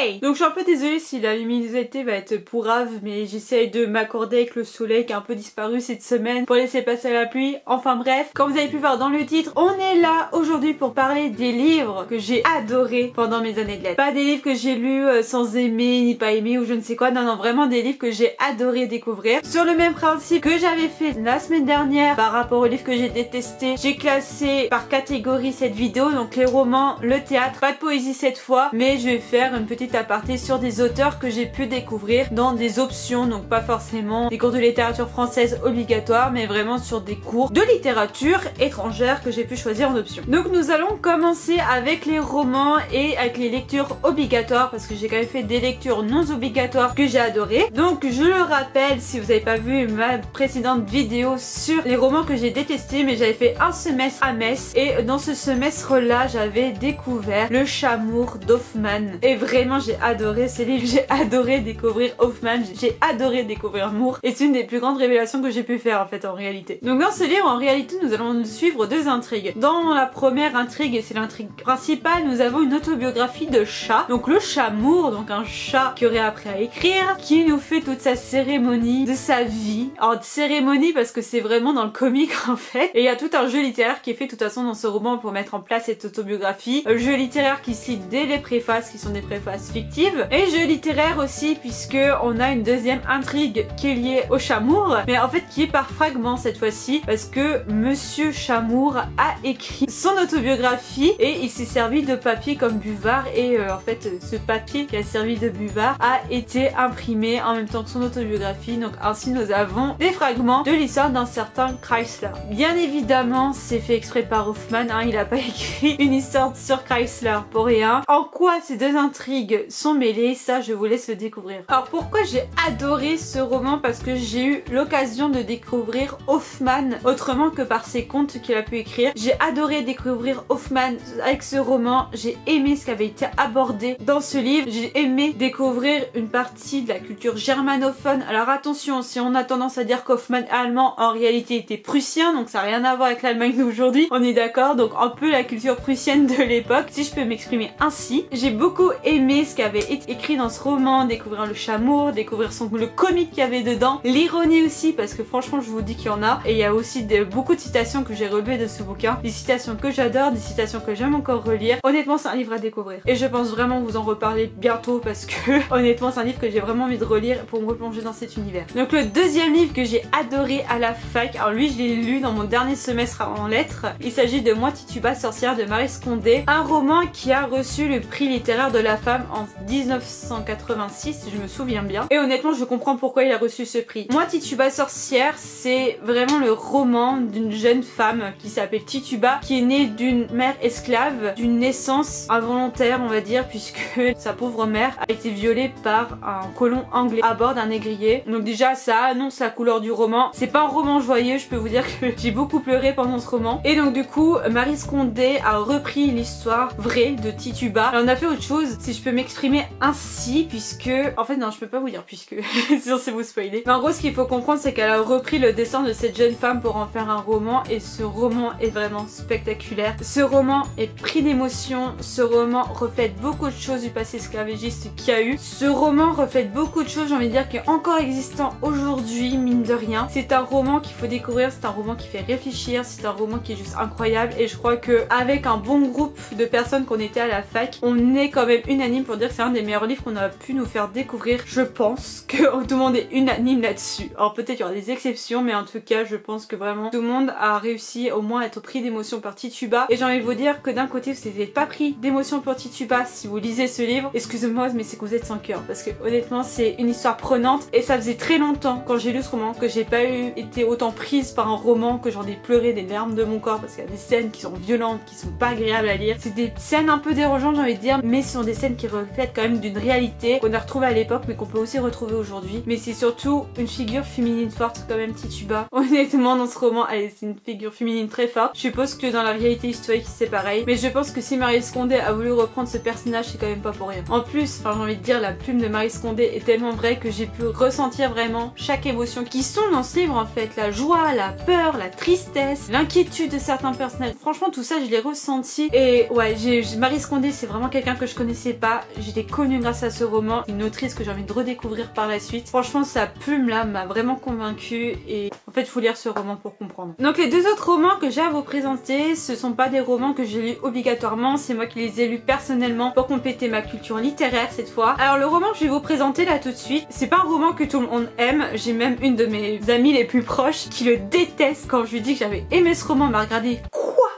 Hey! Donc je suis un peu désolée si la luminosité va être pourrave, mais j'essaye de m'accorder avec le soleil qui a un peu disparu cette semaine pour laisser passer la pluie. Enfin bref, comme vous avez pu voir dans le titre, on est là aujourd'hui pour parler des livres que j'ai adorés pendant mes années de lettres. Pas des livres que j'ai lus sans aimer ni pas aimer ou je ne sais quoi, non vraiment des livres que j'ai adoré découvrir. Sur le même principe que j'avais fait la semaine dernière par rapport aux livres que j'ai détestés, j'ai classé par catégorie cette vidéo, donc les romans, le théâtre, pas de poésie cette fois, mais je vais faire une petite aparté sur des auteurs que j'ai pu découvrir dans des options, donc pas forcément des cours de littérature française obligatoires, mais vraiment sur des cours de littérature étrangère que j'ai pu choisir en option. Donc nous allons commencer avec les romans et avec les lectures obligatoires, parce que j'ai quand même fait des lectures non obligatoires que j'ai adorées. Donc je le rappelle, si vous n'avez pas vu ma précédente vidéo sur les romans que j'ai détestés, mais j'avais fait un semestre à Metz, et dans ce semestre là j'avais découvert Le Chamour d'Hoffmann, et vraiment j'ai adoré ces livres, j'ai adoré découvrir Hoffmann, j'ai adoré découvrir Moore, et c'est une des plus grandes révélations que j'ai pu faire en fait en réalité. Donc dans ce livre en réalité nous allons suivre deux intrigues. Dans la première intrigue, et c'est l'intrigue principale, nous avons une autobiographie de chat, donc le chat Moore, donc un chat qui aurait appris à écrire, qui nous fait toute sa cérémonie de sa vie. Alors cérémonie parce que c'est vraiment dans le comique en fait, et il y a tout un jeu littéraire qui est fait de toute façon dans ce roman pour mettre en place cette autobiographie. Jeu littéraire qui cite dès les préfaces qui sont des préfaces fictives, et jeu littéraire aussi puisque on a une deuxième intrigue qui est liée au Chamour, mais en fait qui est par fragments cette fois-ci, parce que Monsieur Chamour a écrit son autobiographie et il s'est servi de papier comme buvard, et en fait ce papier qui a servi de buvard a été imprimé en même temps que son autobiographie, donc ainsi nous avons des fragments de l'histoire d'un certain Chrysler. Bien évidemment c'est fait exprès par Hoffmann, hein, il a pas écrit une histoire sur Chrysler pour rien. En quoi ces deux intrigues sont mêlées, ça je vous laisse le découvrir. Alors pourquoi j'ai adoré ce roman? Parce que j'ai eu l'occasion de découvrir Hoffmann autrement que par ses contes qu'il a pu écrire. J'ai adoré découvrir Hoffmann avec ce roman, j'ai aimé ce qui avait été abordé dans ce livre, j'ai aimé découvrir une partie de la culture germanophone. Alors attention, si on a tendance à dire qu'Hoffmann est allemand, en réalité il était prussien, donc ça n'a rien à voir avec l'Allemagne d'aujourd'hui, on est d'accord, donc un peu la culture prussienne de l'époque, si je peux m'exprimer ainsi. J'ai beaucoup aimé ce qui avait été écrit dans ce roman, découvrir le Chamour, découvrir le comique qu'il y avait dedans, l'ironie aussi, parce que franchement je vous dis qu'il y en a, et il y a aussi beaucoup de citations que j'ai relevées de ce bouquin, des citations que j'adore, des citations que j'aime encore relire. Honnêtement c'est un livre à découvrir, et je pense vraiment vous en reparler bientôt, parce que honnêtement c'est un livre que j'ai vraiment envie de relire pour me replonger dans cet univers. Donc le deuxième livre que j'ai adoré à la fac, alors lui je l'ai lu dans mon dernier semestre en lettres, il s'agit de Moi Tituba sorcière de Maryse Condé, un roman qui a reçu le prix littéraire de la femme en 1986 si je me souviens bien, et honnêtement je comprends pourquoi il a reçu ce prix. Moi Tituba sorcière, c'est vraiment le roman d'une jeune femme qui s'appelle Tituba, qui est née d'une mère esclave, d'une naissance involontaire on va dire, puisque sa pauvre mère a été violée par un colon anglais à bord d'un négrier. Donc déjà ça annonce la couleur du roman, c'est pas un roman joyeux, je peux vous dire que j'ai beaucoup pleuré pendant ce roman, et donc du coup Maryse Condé a repris l'histoire vraie de Tituba. Alors, on a fait autre chose, si je peux m'exprimer ainsi, puisque en fait non je peux pas vous dire puisque sinon c'est vous spoiler, mais en gros ce qu'il faut comprendre c'est qu'elle a repris le dessin de cette jeune femme pour en faire un roman, et ce roman est vraiment spectaculaire. Ce roman est pris d'émotion, ce roman reflète beaucoup de choses du passé esclavagiste qu'il y a eu, ce roman reflète beaucoup de choses, j'ai envie de dire, qui est encore existant aujourd'hui mine de rien. C'est un roman qu'il faut découvrir, c'est un roman qui fait réfléchir, c'est un roman qui est juste incroyable, et je crois que avec un bon groupe de personnes qu'on était à la fac, on est quand même unanime pour dire que c'est un des meilleurs livres qu'on a pu nous faire découvrir. Je pense que tout le monde est unanime là-dessus. Alors peut-être il y aura des exceptions, mais en tout cas je pense que vraiment tout le monde a réussi au moins à être pris d'émotion par Tituba, et j'ai envie de vous dire que d'un côté vous n'êtes pas pris d'émotion pour Tituba si vous lisez ce livre, excusez-moi mais c'est que vous êtes sans cœur, parce que honnêtement c'est une histoire prenante, et ça faisait très longtemps quand j'ai lu ce roman que j'ai pas été autant prise par un roman, que j'en ai pleuré des larmes de mon corps, parce qu'il y a des scènes qui sont violentes, qui sont pas agréables à lire, c'est des scènes un peu dérangeantes j'ai envie de dire, mais ce sont des scènes qui reflètent quand même d'une réalité qu'on a retrouvée à l'époque mais qu'on peut aussi retrouver aujourd'hui. Mais c'est surtout une figure féminine forte quand même, Tituba. Honnêtement dans ce roman c'est une figure féminine très forte. Je suppose que dans la réalité historique c'est pareil, mais je pense que si Maryse Condé a voulu reprendre ce personnage c'est quand même pas pour rien. En plus, enfin j'ai envie de dire, la plume de Maryse Condé est tellement vraie que j'ai pu ressentir vraiment chaque émotion qui sont dans ce livre en fait, la joie, la peur, la tristesse, l'inquiétude de certains personnages. Franchement tout ça je l'ai ressenti, et ouais Maryse Condé c'est vraiment quelqu'un que je connaissais pas, j'étais connue grâce à ce roman, une autrice que j'ai envie de redécouvrir par la suite. Franchement sa plume là m'a vraiment convaincue et en fait il faut lire ce roman pour comprendre. Donc les deux autres romans que j'ai à vous présenter, ce sont pas des romans que j'ai lus obligatoirement, c'est moi qui les ai lus personnellement pour compléter ma culture littéraire cette fois. Alors le roman que je vais vous présenter là tout de suite, c'est pas un roman que tout le monde aime, j'ai même une de mes amies les plus proches qui le déteste quand je lui dis que j'avais aimé ce roman, elle m'a regardé.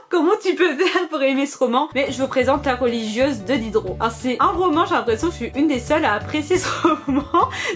Comment tu peux faire pour aimer ce roman? Mais je vous présente La religieuse de Diderot. Alors c'est un roman, j'ai l'impression que je suis une des seules à apprécier ce roman.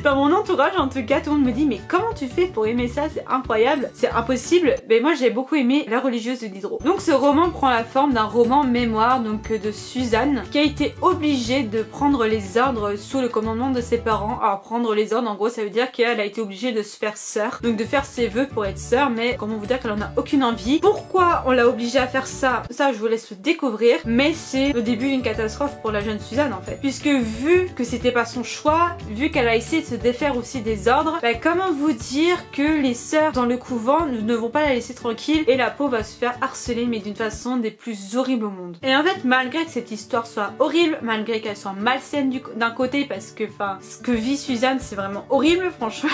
Dans mon entourage en tout cas, tout le monde me dit mais comment tu fais pour aimer ça? C'est incroyable, c'est impossible. Mais moi j'ai beaucoup aimé La religieuse de Diderot. Donc ce roman prend la forme d'un roman mémoire donc de Suzanne qui a été obligée de prendre les ordres sous le commandement de ses parents. Alors prendre les ordres en gros ça veut dire qu'elle a été obligée de se faire sœur, donc de faire ses vœux pour être sœur, mais comment vous dire qu'elle en a aucune envie. Pourquoi on l'a obligée à faire ça je vous laisse le découvrir, mais c'est le début d'une catastrophe pour la jeune Suzanne en fait, puisque vu que c'était pas son choix, vu qu'elle a essayé de se défaire aussi des ordres, bah, comment vous dire que les sœurs dans le couvent ne vont pas la laisser tranquille et la pauvre va se faire harceler mais d'une façon des plus horribles au monde. Et en fait malgré que cette histoire soit horrible, malgré qu'elle soit malsaine d'un côté, parce que enfin ce que vit Suzanne c'est vraiment horrible franchement,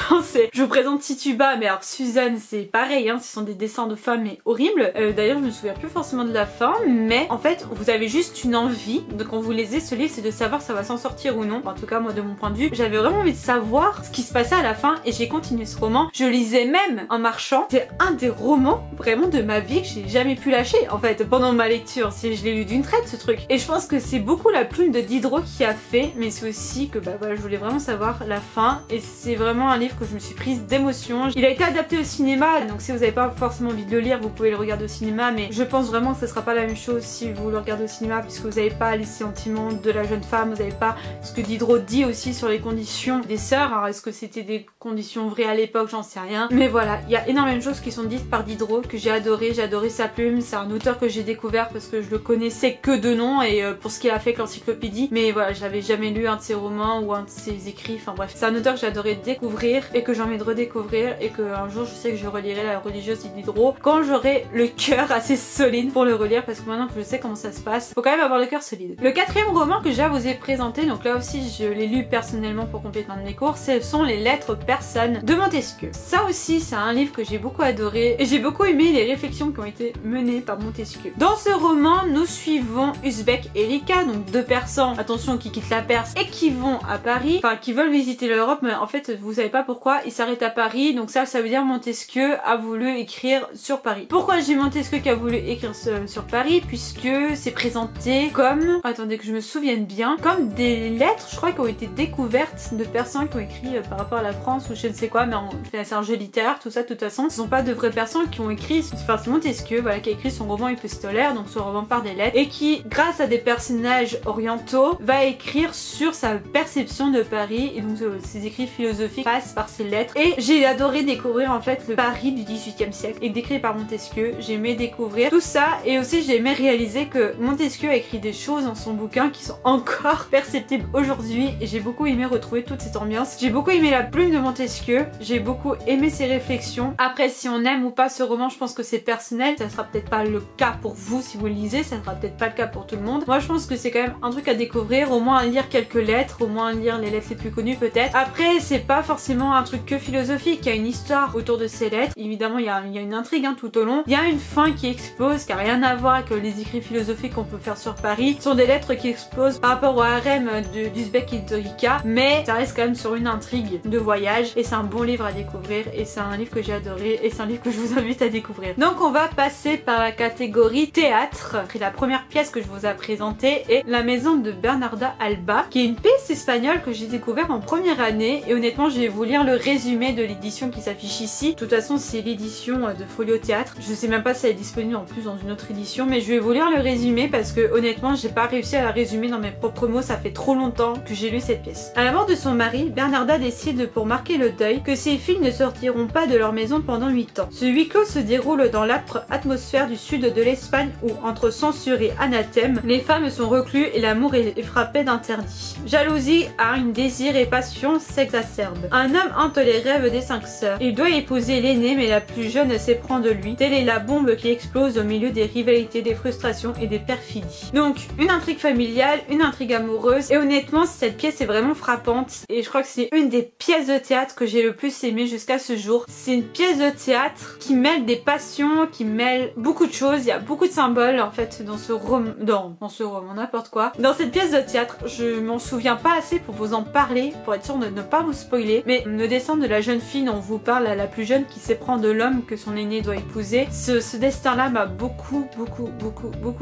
je vous présente Tituba mais alors Suzanne c'est pareil hein, ce sont des dessins de femmes mais horribles. D'ailleurs je me souviens plus forcément de la fin, mais en fait vous avez juste une envie, donc quand vous lisez ce livre c'est de savoir si ça va s'en sortir ou non. En tout cas moi de mon point de vue j'avais vraiment envie de savoir ce qui se passait à la fin et j'ai continué ce roman. Je lisais même en marchant, c'est un des romans vraiment de ma vie que j'ai jamais pu lâcher en fait pendant ma lecture, je l'ai lu d'une traite ce truc, et je pense que c'est beaucoup la plume de Diderot qui a fait, mais c'est aussi que bah voilà je voulais vraiment savoir la fin et c'est vraiment un livre que je me suis prise d'émotion. Il a été adapté au cinéma, donc si vous n'avez pas forcément envie de le lire vous pouvez le regarder au cinéma, mais je pense vraiment que ce sera pas la même chose si vous le regardez au cinéma, puisque vous n'avez pas les sentiments de la jeune femme, vous n'avez pas ce que Diderot dit aussi sur les conditions des sœurs. Alors est-ce que c'était des conditions vraies à l'époque, j'en sais rien, mais voilà, il y a énormément de choses qui sont dites par Diderot que j'ai adoré sa plume. C'est un auteur que j'ai découvert parce que je le connaissais que de nom et pour ce qu'il a fait avec l'encyclopédie, mais voilà j'avais jamais lu un de ses romans ou un de ses écrits, enfin bref, c'est un auteur que j'ai adoré découvrir et que j'ai envie de redécouvrir, et que un jour je sais que je relirai La religieuse de Diderot quand j'aurai le cœur assez solide pour le relire, parce que maintenant que je sais comment ça se passe, faut quand même avoir le cœur solide. Le quatrième roman que j'ai à vous ai présenté, donc là aussi je l'ai lu personnellement pour compléter mes cours, ce sont Les Lettres persanes de Montesquieu. Ça aussi c'est un livre que j'ai beaucoup adoré et j'ai beaucoup aimé les réflexions qui ont été menées par Montesquieu. Dans ce roman nous suivons Usbek et Rika, donc deux Persans, attention, qui quittent la Perse et qui vont à Paris, enfin qui veulent visiter l'Europe, mais en fait vous savez pas pourquoi ils s'arrêtent à Paris, donc ça veut dire Montesquieu a voulu écrire sur Paris. Pourquoi je dis Montesquieu qui a voulu écrire sur Paris? Puisque c'est présenté comme, attendez que je me souvienne bien, comme des lettres je crois qui ont été découvertes de personnes qui ont écrit par rapport à la France ou je ne sais quoi, mais c'est un jeu littéraire tout ça. De toute façon ce sont pas de vraies personnes qui ont écrit, enfin c'est Montesquieu voilà qui a écrit son roman épistolaire, donc son roman par des lettres, et qui grâce à des personnages orientaux va écrire sur sa perception de Paris, et donc ses écrits philosophiques passent par ses lettres. Et j'ai adoré découvrir en fait le Paris du 18e siècle et décrit par Montesquieu. J'ai aimé découvrir tout ça, et aussi j'ai aimé réaliser que Montesquieu a écrit des choses dans son bouquin qui sont encore perceptibles aujourd'hui, et j'ai beaucoup aimé retrouver toute cette ambiance. J'ai beaucoup aimé la plume de Montesquieu, j'ai beaucoup aimé ses réflexions. Après si on aime ou pas ce roman, je pense que c'est personnel, ça sera peut-être pas le cas pour vous si vous le lisez, ça sera peut-être pas le cas pour tout le monde. Moi je pense que c'est quand même un truc à découvrir, au moins lire quelques lettres, au moins lire les lettres les plus connues peut-être. Après c'est pas forcément un truc que philosophique, il y a une histoire autour de ces lettres, évidemment il y a une intrigue hein, tout au long, il y a une fin qui explose qui a rien à voir avec les écrits philosophiques qu'on peut faire sur Paris. Ce sont des lettres qui explosent par rapport au harem d'Uzbek et de Rika, mais ça reste quand même sur une intrigue de voyage, et c'est un bon livre à découvrir, et c'est un livre que j'ai adoré, et c'est un livre que je vous invite à découvrir. Donc on va passer par la catégorie théâtre, et la première pièce que je vous ai présentée est La Maison de Bernarda Alba, qui est une pièce espagnole que j'ai découvert en première année, et honnêtement je vais vous lire le résumé de l'édition qui s'affiche ici. De toute façon c'est l'édition de Folio Théâtre, je sais même pas si elle est disponible en plus dans une autre édition, mais je vais vous lire le résumé parce que honnêtement j'ai pas réussi à la résumer dans mes propres mots, ça fait trop longtemps que j'ai lu cette pièce. À la mort de son mari, Bernarda décide pour marquer le deuil que ses filles ne sortiront pas de leur maison pendant 8 ans. Ce huis clos se déroule dans l'âpre atmosphère du sud de l'Espagne où, entre censure et anathème, les femmes sont reclues et l'amour est frappé d'interdit. Jalousie jalousie a une désir et passion s'exacerbe. Un homme hante les rêves des 5 sœurs. Il doit épouser l'aînée mais la plus jeune s'éprend de lui. Telle est la bombe qui explose au milieu des rivalités, des frustrations et des perfidies. Donc une intrigue familiale, une intrigue amoureuse et honnêtement cette pièce est vraiment frappante et je crois que c'est une des pièces de théâtre que j'ai le plus aimé jusqu'à ce jour. C'est une pièce de théâtre qui mêle des passions, qui mêle beaucoup de choses, il y a beaucoup de symboles en fait dans ce roman, n'importe quoi. Dans cette pièce de théâtre, je m'en souviens pas assez pour vous en parler, pour être sûr de ne pas vous spoiler, mais le destin de la jeune fille dont on vous parle, la plus jeune qui s'éprend de l'homme que son aîné doit épouser, ce destin-là m'a beaucoup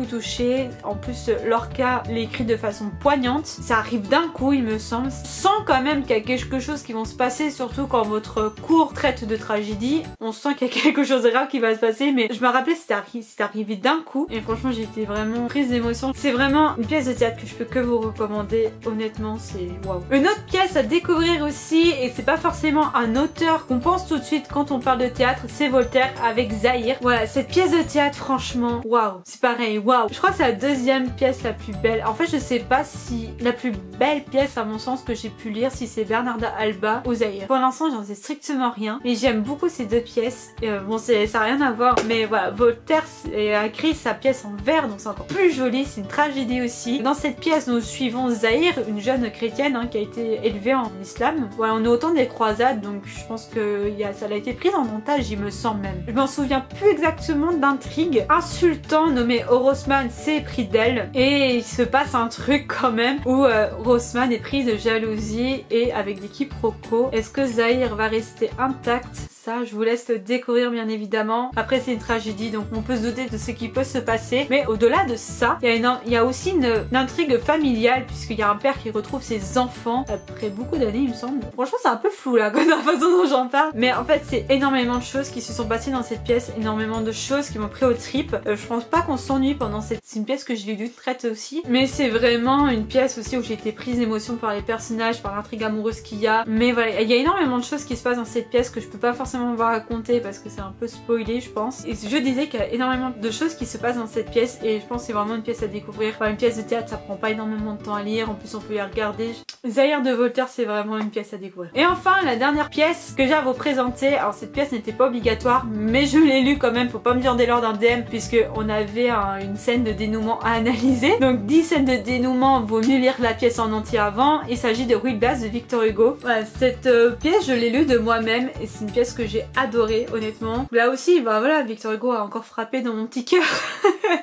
touchée. En plus, Lorca l'écrit de façon poignante, ça arrive d'un coup il me semble, sans quand même qu'il y a quelque chose qui va se passer, surtout quand votre cours traite de tragédie, on sent qu'il y a quelque chose de grave qui va se passer, mais je me rappelais c'est arrivé d'un coup et franchement j'étais vraiment prise d'émotion. C'est vraiment une pièce de théâtre que je peux que vous recommander, honnêtement c'est waouh. Une autre pièce à découvrir aussi, et c'est pas forcément un auteur qu'on pense tout de suite quand on parle de théâtre, c'est Voltaire avec Zahir. Voilà, cette pièce de théâtre franchement waouh, c'est pareil, waouh. Je crois que c'est la deuxième pièce la plus belle. En fait je sais pas si la plus belle pièce à mon sens que j'ai pu lire, si c'est Bernarda Alba ou Zahir. Pour l'instant j'en sais strictement rien, mais j'aime beaucoup ces deux pièces. Bon ça n'a rien à voir, mais voilà, Voltaire a écrit sa pièce en vers, donc c'est encore plus joli, c'est une tragédie aussi. Dans cette pièce nous suivons Zahir, une jeune chrétienne qui a été élevée en islam. Voilà, on est au temps des croisades, donc je pense que ça a été pris en montage, il me semble même. Je m'en souviens plus exactement d'intrigue. Un sultan nommé Orosmane s'est pris d'elle et il se passe un truc quand même où Orosmane est prise de jalousie et avec des quiproquos. Est-ce que Zahir va rester intact? Ça, je vous laisse le découvrir bien évidemment. Après, c'est une tragédie, donc on peut se douter de ce qui peut se passer. Mais au-delà de ça, il y a aussi une intrigue familiale, puisqu'il y a un père qui retrouve ses enfants après beaucoup d'années, il me semble. Franchement, c'est un peu flou là, dans la façon dont j'en parle. Mais en fait, c'est énormément de choses qui se sont passées dans cette pièce, énormément de choses qui m'ont pris aux tripes. Je pense pas qu'on s'ennuie pendant cette... C'est une pièce que je l'ai lu traite aussi. Mais c'est vraiment une pièce aussi où j'ai été prise d'émotion par les personnages, par l'intrigue amoureuse qu'il y a. Mais voilà, il y a énormément de choses qui se passent dans cette pièce que je peux pas forcément vous raconter parce que c'est un peu spoilé je pense. Et je disais qu'il y a énormément de choses qui se passent dans cette pièce et je pense que c'est vraiment une pièce à découvrir. Enfin, une pièce de théâtre ça prend pas énormément de temps à lire, en plus on peut y regarder. Zahir de Voltaire c'est vraiment une pièce à découvrir. Et enfin la dernière pièce que j'ai à vous présenter, alors cette pièce n'était pas obligatoire mais je l'ai lue quand même pour pas me dire dès lors d'un DM puisque on avait une scène de dénouement à analyser. Donc 10 scènes de dénouement, vaut mieux lire la pièce en entier avant. Il s'agit de Ruy Blas de Victor Hugo. Voilà, cette pièce je l'ai lue de moi-même et c'est une pièce que j'ai adoré honnêtement. Là aussi bah voilà, Victor Hugo a encore frappé dans mon petit cœur.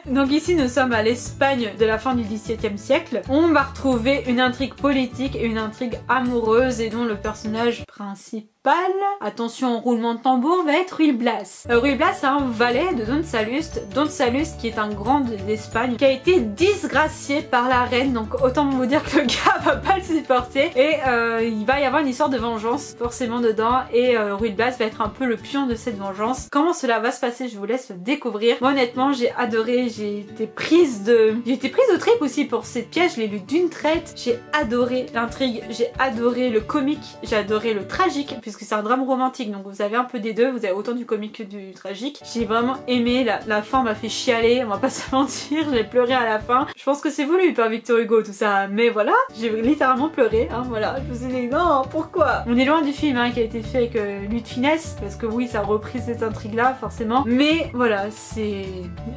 Donc ici nous sommes à l'Espagne de la fin du XVIIe siècle. On va retrouver une intrigue politique et une intrigue amoureuse et dont le personnage principal, attention au roulement de tambour, va être Ruy Blas. Ruy Blas c'est un valet de Don Salluste. Don Salluste qui est un grand d'Espagne qui a été disgracié par la reine, donc autant vous dire que le gars va pas le supporter et il va y avoir une histoire de vengeance forcément dedans et Ruy Blas va être un peu le pion de cette vengeance. Comment cela va se passer je vous laisse le découvrir. Moi honnêtement j'ai adoré, j'ai été prise au trip aussi pour cette pièce, je l'ai lue d'une traite, j'ai adoré l'intrigue, j'ai adoré le comique, j'ai adoré le tragique puisque c'est un drame romantique donc vous avez un peu des deux, vous avez autant du comique que du tragique. J'ai vraiment aimé, la fin m'a fait chialer, on va pas se mentir, j'ai pleuré à la fin. Je pense que c'est voulu par Victor Hugo tout ça, mais voilà, j'ai littéralement pleuré, hein, voilà, je me suis dit non, pourquoi? On est loin du film qui a été fait avec Louis de Funès, parce que oui ça a repris cette intrigue là forcément, mais voilà, c'est...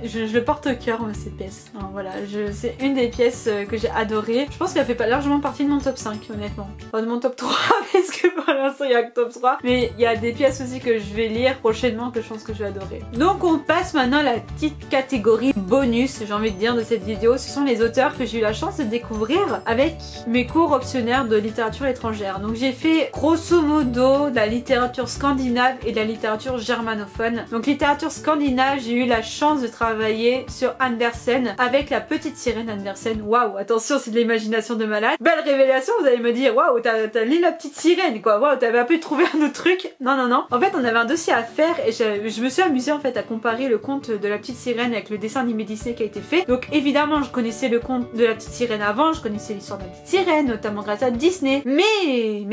Je le porte au cœur cette pièce, hein, voilà, c'est une des pièces que j'ai adoré. Je pense qu'elle fait pas largement partie de mon top 5 honnêtement, enfin de mon top 3 parce que pour l'instant il y a que top 3, mais il y a des pièces aussi que je vais lire prochainement que je pense que je vais adorer. Donc on passe maintenant à la petite catégorie bonus, j'ai envie de dire, de cette vidéo. Ce sont les auteurs que j'ai eu la chance de découvrir avec mes cours optionnaires de littérature étrangère. Donc j'ai fait grosso modo de la littérature scandinave et de la littérature germanophone. Donc littérature scandinave, j'ai eu la chance de travailler sur Andersen avec la petite sirène Andersen. Waouh, attention, c'est de l'imagination de malade. Belle révélation, vous allez me dire, waouh, t'as lu la petite sirène quoi, waouh, t'avais un peu trop trouver un autre truc. Non, non, non. En fait, on avait un dossier à faire et je me suis amusée en fait à comparer le conte de la petite sirène avec le dessin animé Disney qui a été fait. Donc évidemment, je connaissais le conte de la petite sirène avant, je connaissais l'histoire de la petite sirène, notamment grâce à Disney. Mais,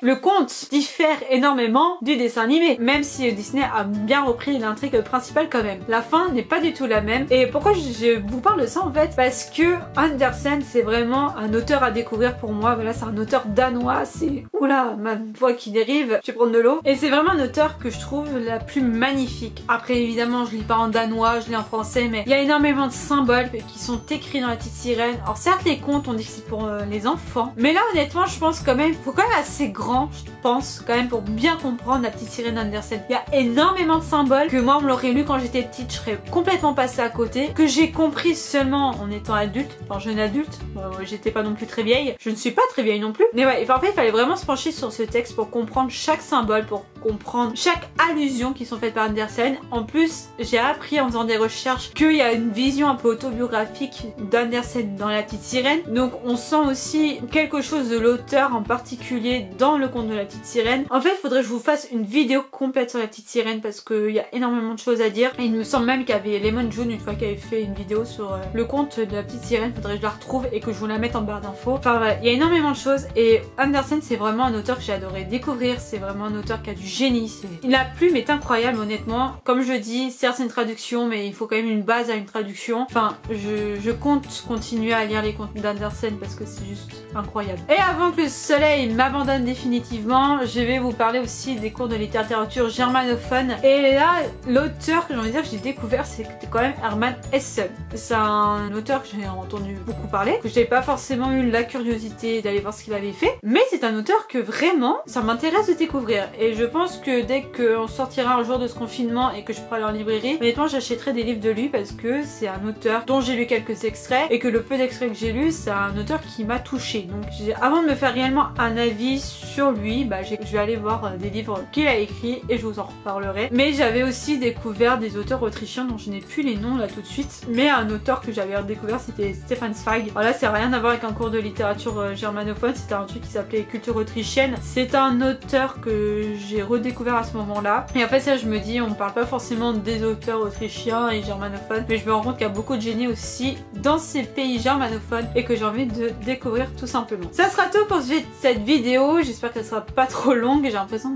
le conte diffère énormément du dessin animé, même si Disney a bien repris l'intrigue principale quand même. La fin n'est pas du tout la même. Et pourquoi je vous parle de ça en fait? Parce que Andersen, c'est vraiment un auteur à découvrir pour moi. Voilà, c'est un auteur danois, c'est... Oula, ma voix qui dérive, je vais prendre de l'eau. Et c'est vraiment un auteur que je trouve la plus magnifique. Après, évidemment, je lis pas en danois, je lis en français, mais il y a énormément de symboles qui sont écrits dans la petite sirène. Alors certes, les contes, on dit que c'est pour les enfants, mais là, honnêtement, je pense quand même, faut quand même assez grand, je pense, quand même, pour bien comprendre la petite sirène d'Andersen. Il y a énormément de symboles que moi, on me l'aurait lu quand j'étais petite, je serais complètement passée à côté, que j'ai compris seulement en étant adulte, enfin jeune adulte. J'étais pas non plus très vieille, je ne suis pas très vieille non plus, mais ouais, en fait, il fallait vraiment se pencher sur ce texte pour comprendre chaque symbole, pour comprendre chaque allusion qui sont faites par Andersen. En plus, j'ai appris en faisant des recherches qu'il y a une vision un peu autobiographique d'Andersen dans la petite sirène, donc on sent aussi quelque chose de l'auteur en particulier dans le conte de la petite sirène. En fait, il faudrait que je vous fasse une vidéo complète sur la petite sirène parce qu'il y a énormément de choses à dire. Et il me semble même qu'il y avait Lemon June une fois qui avait fait une vidéo sur le conte de la petite sirène. Faudrait que je la retrouve et que je vous la mette en barre d'infos. Enfin voilà, il y a énormément de choses et Andersen, c'est vraiment un auteur que j'ai adoré découvrir. C'est vraiment un auteur qui a du génie. La plume est incroyable, honnêtement. Comme je dis, certes c'est une traduction, mais il faut quand même une base à une traduction. Enfin, je compte continuer à lire les contes d'Andersen parce que c'est juste incroyable. Et avant que le soleil m'abandonne définitivement, je vais vous parler aussi des cours de littérature germanophone. Et là, l'auteur que j'ai envie de dire que j'ai découvert, c'était quand même Hermann Hesse. C'est un auteur que j'ai entendu beaucoup parler, que je n'ai pas forcément eu la curiosité d'aller voir ce qu'il avait fait, mais c'est un auteur que vraiment, ça m'intéresse de découvrir. Et je pense que dès qu'on sortira un jour de ce confinement et que je pourrai aller en librairie, honnêtement, j'achèterai des livres de lui parce que c'est un auteur dont j'ai lu quelques extraits et que le peu d'extraits que j'ai lu, c'est un auteur qui m'a touchée. Donc avant de me faire réellement un avis sur lui, je vais aller voir des livres qu'il a écrits et je vous en reparlerai. Mais j'avais aussi découvert des auteurs autrichiens dont je n'ai plus les noms là tout de suite, mais un auteur que j'avais découvert, c'était Stefan Zweig. Alors là, c'est rien à voir avec un cours de littérature germanophone, c'était un truc qui s'appelait culture autrichienne. C'est un auteur que j'ai redécouvert à ce moment-là. Et en fait, ça, je me dis, on parle pas forcément des auteurs autrichiens et germanophones, mais je me rends compte qu'il y a beaucoup de génie aussi dans ces pays germanophones et que j'ai envie de découvrir tout simplement. Ça sera tout pour cette vidéo. J'espère qu'elle sera pas trop longue. J'ai l'impression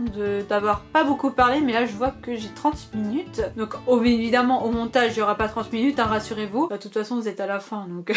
d'avoir pas beaucoup parlé, mais là, je vois que j'ai 30 minutes. Donc, évidemment, au montage, il y aura pas 30 minutes, hein, rassurez-vous. De toute façon, vous êtes à la fin, donc...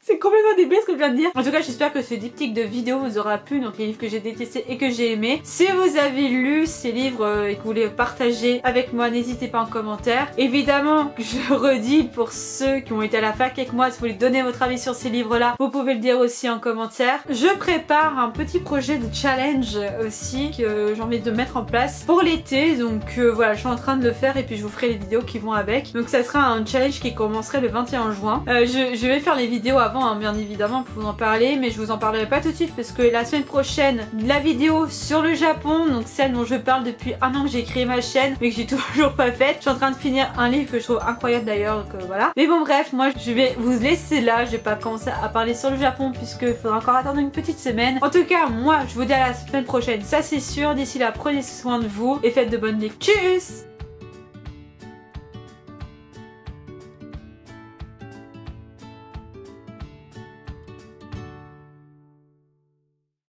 C'est complètement débile ce que je viens de dire. En tout cas, j'espère que ce diptyque de vidéos vous aura plu, donc les livres que j'ai détestés et que j'ai aimés. Si vous avez lu ces livres et que vous voulez partager avec moi, n'hésitez pas en commentaire. Évidemment, je redis pour ceux qui ont été à la fac avec moi, si vous voulez donner votre avis sur ces livres-là, vous pouvez le dire aussi en commentaire. Je prépare un petit projet de challenge aussi que j'ai envie de mettre en place pour l'été, donc voilà, je suis en train de le faire et puis je vous ferai les vidéos qui vont avec. Donc ça sera un challenge qui commencerait le 21 juin. Je vais faire les vidéos avant, hein, bien évidemment, pour vous en parler, mais je vous en parlerai pas tout de suite parce que la semaine prochaine, la vidéo sur le Japon, donc celle dont je parle depuis un an que j'ai créé ma chaîne mais que j'ai toujours pas faite. Je suis en train de finir un livre que je trouve incroyable d'ailleurs, donc voilà. Mais bon bref, moi je vais vous laisser là, je vais pas commencer à parler sur le Japon puisque faudra encore attendre une petite semaine. En tout cas, moi je vous dis à la semaine prochaine, ça c'est sûr. D'ici là, prenez soin de vous et faites de bonnes lectures. Tchuss!